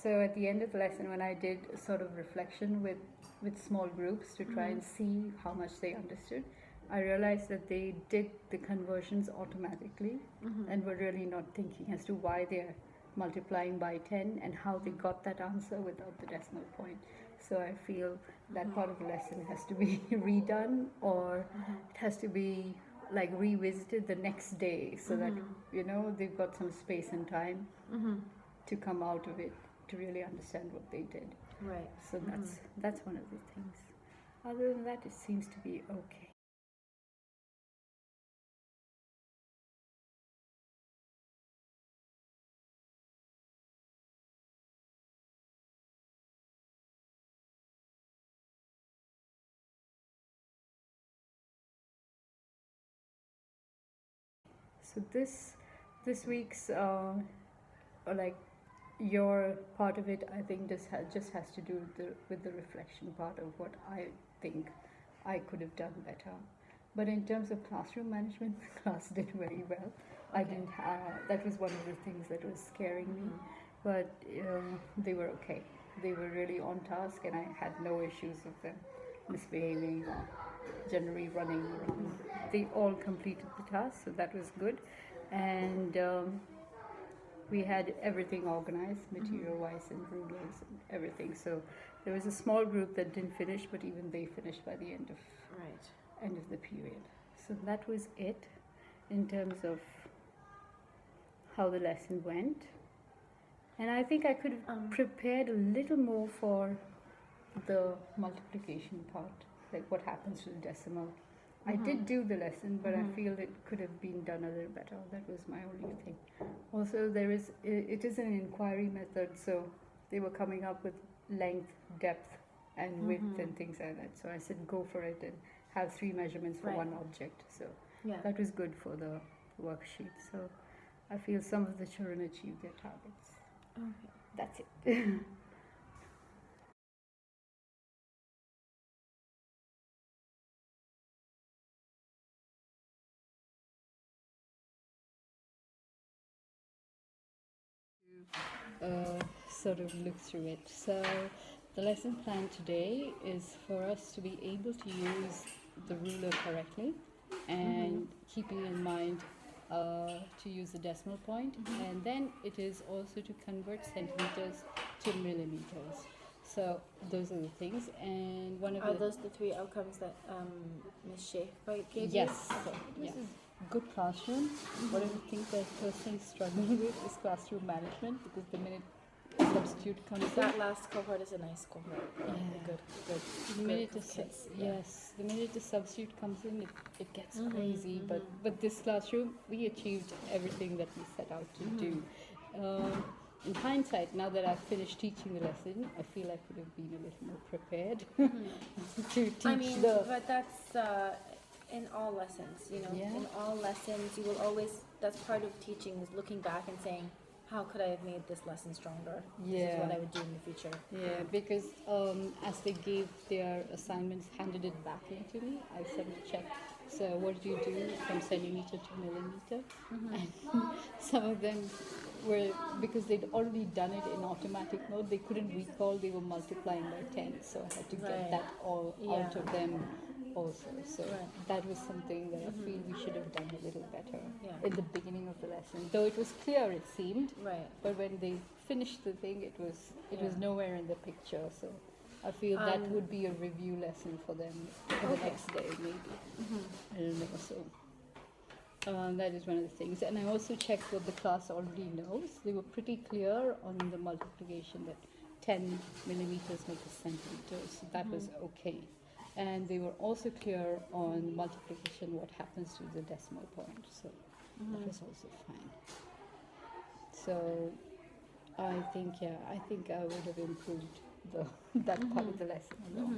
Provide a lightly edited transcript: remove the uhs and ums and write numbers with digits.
So at the end of the lesson, when I did a sort of reflection with small groups to try and see how much they understood, I realized that they did the conversions automatically and were really not thinking as to why they're multiplying by 10 and how they got that answer without the decimal point. So I feel that part of the lesson has to be redone, or it has to be like revisited the next day, so that they've got some space and time to come out of it to really understand what they did. Right. So that's one of the things. Other than that, it seems to be okay. So this week's like your part of it, I think just has to do with the reflection part of what I think I could have done better. But in terms of classroom management, the class did very well. I Okay. didn't. That was one of the things that was scaring me, but they were okay. They were really on task, and I had no issues of them misbehaving or generally running around. They all completed the task, so that was good. And we had everything organized, material-wise and rulers and everything. So there was a small group that didn't finish, but even they finished by the Right. end of the period. So that was it in terms of how the lesson went. And I think I could have prepared a little more for the multiplication part, like what happens to the decimal. I did do the lesson, but I feel it could have been done a little better. That was my only thing. Also, it is an inquiry method, so they were coming up with length, depth, and width and things like that. So I said go for it and have 3 measurements for Right. one object. So Yeah. that was good for the worksheet. So I feel some of the children achieved their targets. Okay. That's it. Sort of look through it. So the lesson plan today is for us to be able to use the ruler correctly and keeping in mind to use the decimal point, and then it is also to convert centimeters to millimeters. So those are the things, and one of Are the those the 3 outcomes that Ms. Sheikh gave you? yes, Okay. yes. Good classroom. One of the things I personally struggle with is classroom management, because the minute substitute comes in, That last cohort is a nice cohort. Yeah. Good. the minute Good the kids. yes, the minute the substitute comes in, it gets crazy. But this classroom, we achieved everything that we set out to do. In hindsight, now that I've finished teaching the lesson, I feel I could have been a little more prepared to teach I mean, the. but that's in all lessons, Yeah. In all lessons, you will always, that's part of teaching, is looking back and saying, how could I have made this lesson stronger? This is what Yeah. I would do in the future. Yeah, because as they gave their assignments, handed it back into me, I sort of checked. So what did you do from centimeter to millimeter? And some of them were, because they'd already done it in automatic mode, they couldn't recall they were multiplying by 10. So I had to get Right. that all out Yeah. of them also. So Right. that was something that I feel we should have done a little better Yeah. in the beginning of the lesson. Though it was clear, it seemed. Right. But when they finished the thing, it was Yeah. nowhere in the picture. So I feel that would be a review lesson for them for the next day, maybe. I don't know. So that is one of the things. And I also checked what the class already knows. They were pretty clear on the multiplication that 10 millimeters make a centimeter. So that was okay. And they were also clear on multiplication, what happens to the decimal point. So that was also fine. So I think I would have improved that part of the lesson a lot.